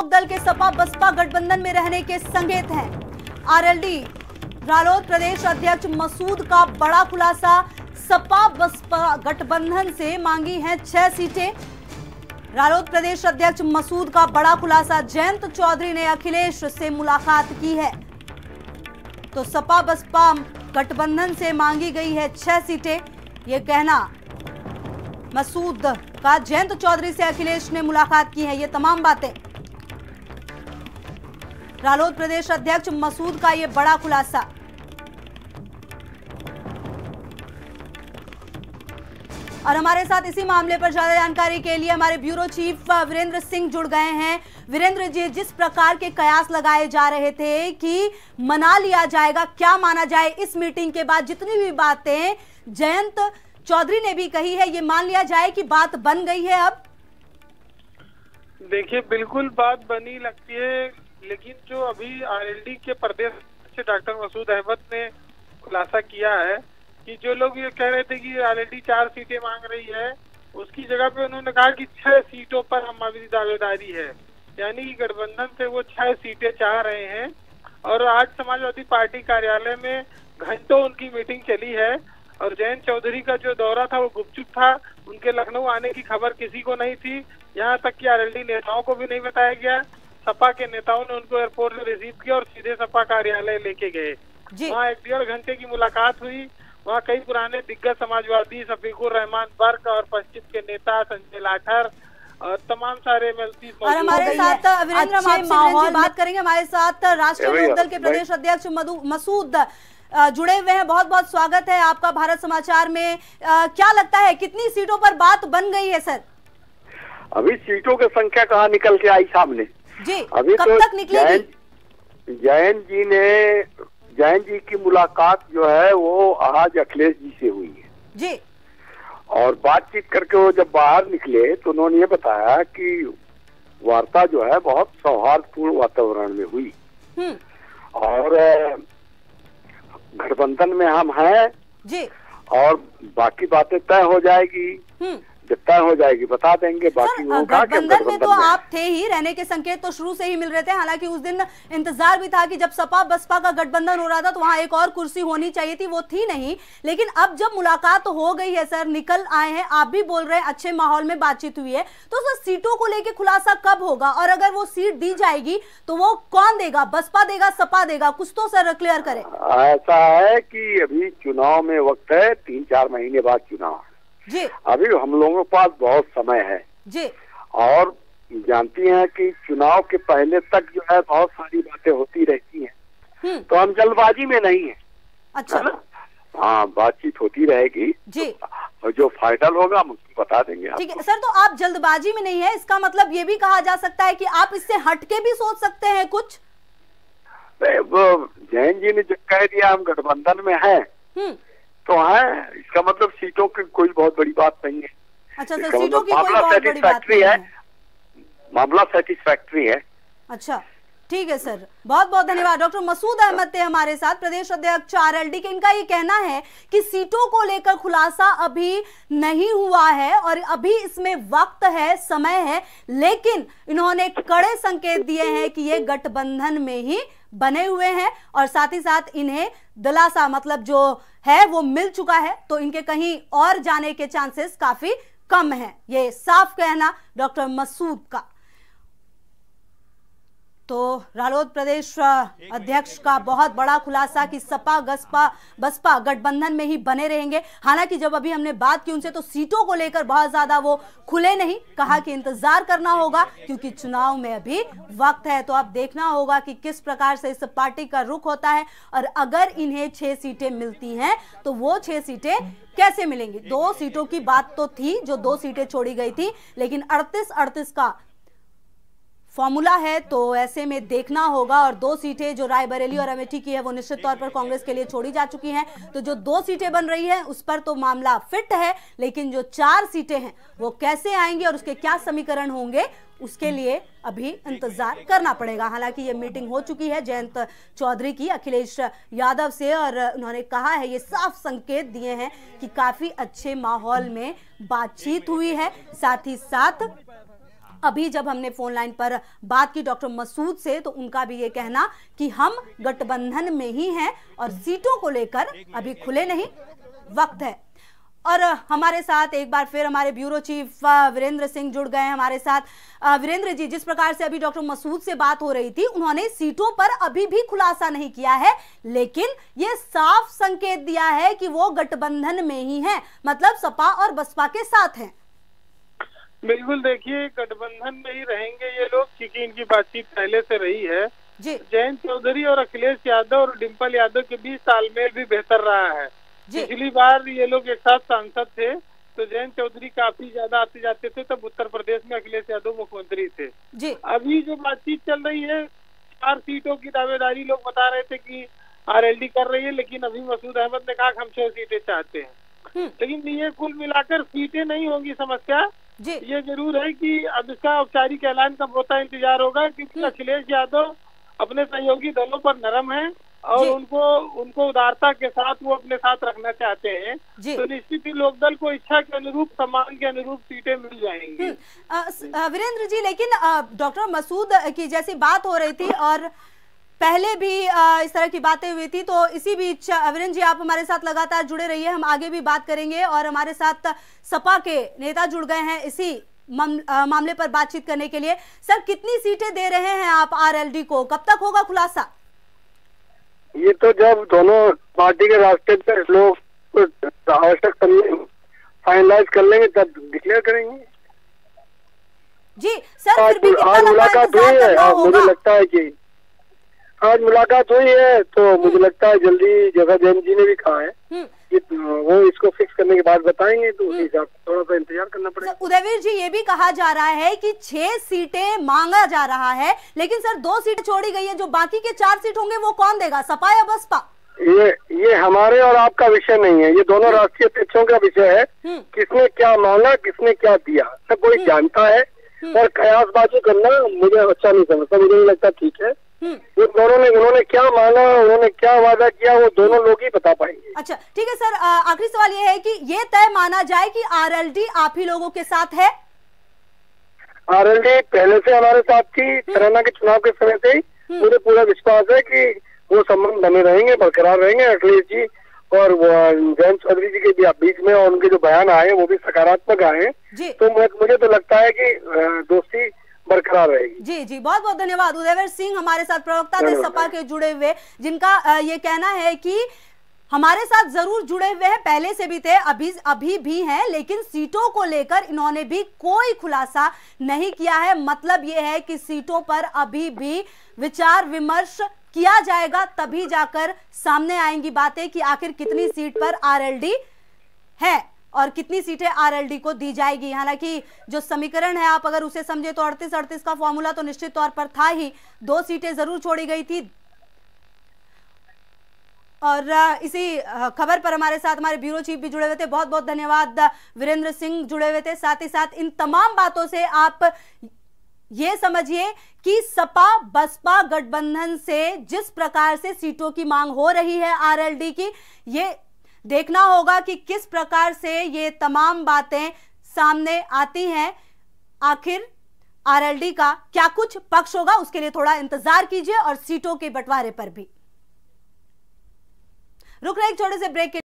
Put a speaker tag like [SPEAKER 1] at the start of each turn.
[SPEAKER 1] लोक दल के सपा बसपा गठबंधन में रहने के संकेत हैं। आरएलडी रालोद प्रदेश अध्यक्ष मसूद का बड़ा खुलासा, सपा बसपा गठबंधन से मांगी हैं 6 सीटें। रालोद प्रदेश अध्यक्ष मसूद का बड़ा खुलासा, जयंत चौधरी ने अखिलेश से मुलाकात की है। तो सपा बसपा गठबंधन से मांगी गई है 6 सीटें, ये कहना मसूद का। जयंत चौधरी से अखिलेश ने मुलाकात की है, ये तमाम बातें। रालोद प्रदेश अध्यक्ष मसूद का ये बड़ा खुलासा। और हमारे साथ इसी मामले पर ज्यादा जानकारी के लिए हमारे ब्यूरो चीफ वीरेंद्र सिंह जुड़ गए हैं। वीरेंद्र जी, जिस प्रकार के कयास लगाए जा रहे थे कि मना लिया जाएगा, क्या माना जाए इस मीटिंग के बाद जितनी भी बातें जयंत चौधरी ने भी कही है, ये मान लिया जाए कि बात बन गई है अब?
[SPEAKER 2] देखिए, बिल्कुल बात बनी लगती है, लेकिन जो अभी आरएलडी के प्रदेश से डॉक्टर मसूद अहमद ने खुलासा किया है कि जो लोग ये कह रहे थे कि आरएलडी 4 सीटें मांग रही है, उसकी जगह पे उन्होंने कहा कि 6 सीटों पर हमारी दावेदारी है, यानी कि गठबंधन से वो 6 सीटें चाह रहे हैं। और आज समाजवादी पार्टी कार्यालय में घंटों उनकी मीटिंग चली है और जयंत चौधरी का जो दौरा था वो गुपचुप था, उनके लखनऊ आने की खबर किसी को नहीं थी, यहाँ तक कि आरएलडी नेताओं को भी नहीं बताया गया। सपा के नेताओं ने उनको एयरपोर्ट में रिसीव किया और सीधे सपा कार्यालय लेके गए। वहाँ 1-1.5 घंटे की मुलाकात हुई। वहाँ कई पुराने दिग्गज समाजवादी शफीकुर रहमान बर्क और पश्चिम के नेता संजय लाठर और तमाम सारे
[SPEAKER 1] और हमारे साथ वीरेंद्र हम बात करेंगे। हमारे साथ राष्ट्रीय लोक दल के प्रदेश अध्यक्ष मसूद जुड़े हुए हैं। बहुत बहुत स्वागत है आपका भारत समाचार में। क्या लगता है कितनी सीटों पर बात बन गई है सर?
[SPEAKER 3] अभी सीटों की संख्या कहाँ निकल के आई सामने
[SPEAKER 1] जी,
[SPEAKER 3] अभी
[SPEAKER 1] कब तक निकलेगी?
[SPEAKER 3] जयंत जी की मुलाकात जो है वो आज अखिलेश जी से हुई है
[SPEAKER 1] जी।
[SPEAKER 3] और बातचीत करके वो जब बाहर निकले तो उन्होंने ये बताया कि वार्ता जो है बहुत सौहार्दपूर्ण वातावरण में हुई और गठबंधन में हम हैं जी और बाकी बातें तय हो जाएगी। जब तय हो जाएगी बता देंगे। बाकी
[SPEAKER 1] गठबंधन में तो आप थे ही, रहने के संकेत तो शुरू से ही मिल रहे थे। हालांकि उस दिन इंतजार भी था कि जब सपा बसपा का गठबंधन हो रहा था तो वहां एक और कुर्सी होनी चाहिए थी, वो थी नहीं। लेकिन अब जब मुलाकात हो गई है सर, निकल आए हैं, आप भी बोल रहे हैं अच्छे माहौल में बातचीत हुई है, तो सर सीटों को लेकर खुलासा कब होगा? और अगर वो सीट दी जाएगी तो वो कौन देगा? बसपा देगा, सपा देगा? कुछ तो सर क्लियर करें।
[SPEAKER 3] ऐसा है कि अभी चुनाव में वक्त है, 3-4 महीने बाद चुनाव
[SPEAKER 1] जी।
[SPEAKER 3] अभी हम लोगों के पास बहुत समय है
[SPEAKER 1] जी। और
[SPEAKER 3] जानती हैं कि चुनाव के पहले तक जो है बहुत सारी बातें होती रहती हैं, तो हम जल्दबाजी में नहीं है।
[SPEAKER 1] अच्छा।
[SPEAKER 3] हाँ, बातचीत होती रहेगी जी। और जो फाइनल होगा हम उसको बता देंगे।
[SPEAKER 1] ठीक है सर, तो आप जल्दबाजी में नहीं है, इसका मतलब ये भी कहा जा सकता है कि आप इससे हटके भी सोच सकते हैं कुछ?
[SPEAKER 3] वो जैन जी ने जो कह दिया हम गठबंधन में हैं तो है, इसका मतलब सीटों की कोई बहुत बड़ी बात नहीं है।
[SPEAKER 1] अच्छा सर, सीटों की कोई बहुत बड़ी बात नहीं है,
[SPEAKER 3] मामला सेटिस्फैक्ट्री है।
[SPEAKER 1] अच्छा, ठीक है सर, बहुत बहुत धन्यवाद। डॉक्टर मसूद अहमद थे हमारे साथ, प्रदेश अध्यक्ष आरएलडी के। इनका ये कहना है कि सीटों को लेकर खुलासा अभी नहीं हुआ है और अभी इसमें वक्त है, समय है, लेकिन इन्होंने कड़े संकेत दिए हैं कि ये गठबंधन में ही बने हुए हैं और साथ ही साथ इन्हें दिलासा मतलब जो है वो मिल चुका है, तो इनके कहीं और जाने के चांसेस काफी कम हैं। ये साफ कहना डॉक्टर मसूद का। तो रालोद प्रदेश अध्यक्ष का बहुत बड़ा खुलासा कि सपा बसपा गठबंधन में ही बने रहेंगे। हालांकि जब अभी हमने बात की उनसे तो सीटों को लेकर बहुत ज्यादा वो खुले नहीं, कहा कि इंतजार करना होगा क्योंकि चुनाव में अभी वक्त है। तो अब देखना होगा कि किस प्रकार से इस पार्टी का रुख होता है और अगर इन्हें 6 सीटें मिलती हैं तो वो 6 सीटें कैसे मिलेंगी। 2 सीटों की बात तो थी, जो 2 सीटें छोड़ी गई थी, लेकिन 38-38 का फॉर्मूला है, तो ऐसे में देखना होगा। और 2 सीटें जो रायबरेली और अमेठी की है वो निश्चित तौर पर कांग्रेस के लिए छोड़ी जा चुकी हैं, तो जो 2 सीटें बन रही हैं उस पर तो मामला फिट है, लेकिन जो 4 सीटें हैं वो कैसे आएंगी और उसके क्या समीकरण होंगे उसके लिए अभी इंतजार करना पड़ेगा। हालांकि ये मीटिंग हो चुकी है जयंत चौधरी की अखिलेश यादव से और उन्होंने कहा है, ये साफ संकेत दिए हैं कि काफी अच्छे माहौल में बातचीत हुई है। साथ ही साथ अभी जब हमने फोन लाइन पर बात की डॉक्टर मसूद से, तो उनका भी ये कहना कि हम गठबंधन में ही हैं और सीटों को लेकर अभी खुले नहीं, वक्त है। और हमारे साथ एक बार फिर हमारे ब्यूरो चीफ वीरेंद्र सिंह जुड़ गए हैं हमारे साथ। वीरेंद्र जी, जिस प्रकार से अभी डॉक्टर मसूद से बात हो रही थी, उन्होंने सीटों पर अभी भी खुलासा नहीं किया है, लेकिन ये साफ संकेत दिया है कि वो गठबंधन में ही हैं, मतलब सपा और बसपा के साथ हैं।
[SPEAKER 2] बिल्कुल, देखिए गठबंधन में ही रहेंगे ये लोग, क्योंकि इनकी बातचीत पहले से रही है
[SPEAKER 1] जी।
[SPEAKER 2] जयंत चौधरी और अखिलेश यादव और डिम्पल यादव के बीच तालमेल भी बेहतर रहा है। पिछली बार ये लोग एक साथ सांसद थे तो जयंत चौधरी काफी ज्यादा आते जाते थे, तब उत्तर प्रदेश में अखिलेश यादव मुख्यमंत्री थे जी। अभी जो बातचीत चल रही है 4 सीटों की दावेदारी, लोग बता रहे थे कि आरएलडी कर रही है, लेकिन अभी मसूद अहमद ने कहा हम 6 सीटें चाहते हैं। लेकिन ये कुल मिलाकर सीटें नहीं होंगी समस्या जी। ये जरूर है कि अब इसका औपचारिक ऐलान कब होता है इंतजार होगा, क्योंकि अखिलेश यादव अपने सहयोगी दलों पर नरम है और उनको उदारता के साथ वो अपने साथ रखना चाहते हैं, तो निश्चित ही लोकदल को इच्छा के अनुरूप, सम्मान के अनुरूप सीटें मिल जाएंगी।
[SPEAKER 1] वीरेंद्र जी, लेकिन डॉक्टर मसूद की जैसी बात हो रही थी और पहले भी इस तरह की बातें हुई थी, तो इसी बीच वीरेंद्र जी आप हमारे साथ लगातार जुड़े रहिए, हम आगे भी बात करेंगे। और हमारे साथ सपा के नेता जुड़ गए हैं इसी मामले पर बातचीत करने के लिए। सर, कितनी सीटें दे रहे हैं आप आरएलडी को, कब तक होगा खुलासा?
[SPEAKER 3] ये तो जब दोनों पार्टी के रास्ते पर लोग आवश्यक फाइनलाइज कर लेंगे तब डिक्लेयर करेंगे
[SPEAKER 1] जी। सर, फिर भी
[SPEAKER 3] आज मुलाकात हुई है और मुझे लगता है कि आज मुलाकात हुई है, तो मुझे लगता है जल्दी, जैसा जैन जी ने भी कहा है कि वो इसको फिक्स करने के बाद बताएंगे, तो उस हिसाब से थोड़ा सा इंतजार करना पड़ेगा।
[SPEAKER 1] उदयवीर जी, ये भी कहा जा रहा है कि 6 सीटें मांगा जा रहा है, लेकिन सर 2 सीटें छोड़ी गई है, जो बाकी के 4 सीट होंगे वो कौन देगा, सपा या बसपा?
[SPEAKER 3] ये हमारे और आपका विषय नहीं है, ये दोनों राष्ट्रीय अध्यक्षों का विषय है। किसने क्या मांगा, किसने क्या दिया, सब कोई जानता है। और कयासबाजी करना मुझे अच्छा नहीं समझता, मुझे नहीं लगता ठीक है। वो दोनों ने, उन्होंने क्या मांगा, उन्होंने क्या वादा किया, वो दोनों लोग ही बता पाएंगे।
[SPEAKER 1] अच्छा, ठीक है सर, आखिरी सवाल ये है कि ये तय माना जाए कि आरएलडी आप ही लोगों के साथ है?
[SPEAKER 3] आरएलडी पहले से हमारे साथ थी, हरियाणा के चुनाव के समय से ही। मुझे पूरा विश्वास है कि वो संबंध बने रहेंगे, बरकरार रहेंगे। अखिलेश जी और जयंत चौधरी जी के बीच में और उनके जो बयान आए वो भी सकारात्मक आए, तो मुझे तो लगता है कि दोस्ती बरकरार रहेगी।
[SPEAKER 1] जी जी, बहुत बहुत धन्यवाद। उदयवीर सिंह हमारे साथ प्रवक्ता थे सपा के जुड़े हुए, जिनका ये कहना है कि हमारे साथ जरूर जुड़े हुए हैं, पहले से भी थे, अभी भी हैं, लेकिन सीटों को लेकर इन्होंने भी कोई खुलासा नहीं किया है। मतलब ये है कि सीटों पर अभी भी विचार विमर्श किया जाएगा, तभी जाकर सामने आएंगी बातें कि आखिर कितनी सीट पर आरएलडी है और कितनी सीटें आरएलडी को दी जाएगी। हालांकि जो समीकरण है, आप अगर उसे समझे तो 38-38 का फॉर्मूला तो निश्चित तौर पर था ही, 2 सीटें जरूर छोड़ी गई थी। और इसी खबर पर हमारे साथ हमारे ब्यूरो चीफ भी जुड़े हुए थे, बहुत बहुत धन्यवाद। वीरेंद्र सिंह जुड़े हुए थे। साथ ही साथ इन तमाम बातों से आप ये समझिए कि सपा बसपा गठबंधन से जिस प्रकार से सीटों की मांग हो रही है आरएलडी की, ये देखना होगा कि किस प्रकार से ये तमाम बातें सामने आती हैं। आखिर आरएलडी का क्या कुछ पक्ष होगा, उसके लिए थोड़ा इंतजार कीजिए। और सीटों के बंटवारे पर भी रुक रहे एक छोटे से ब्रेक के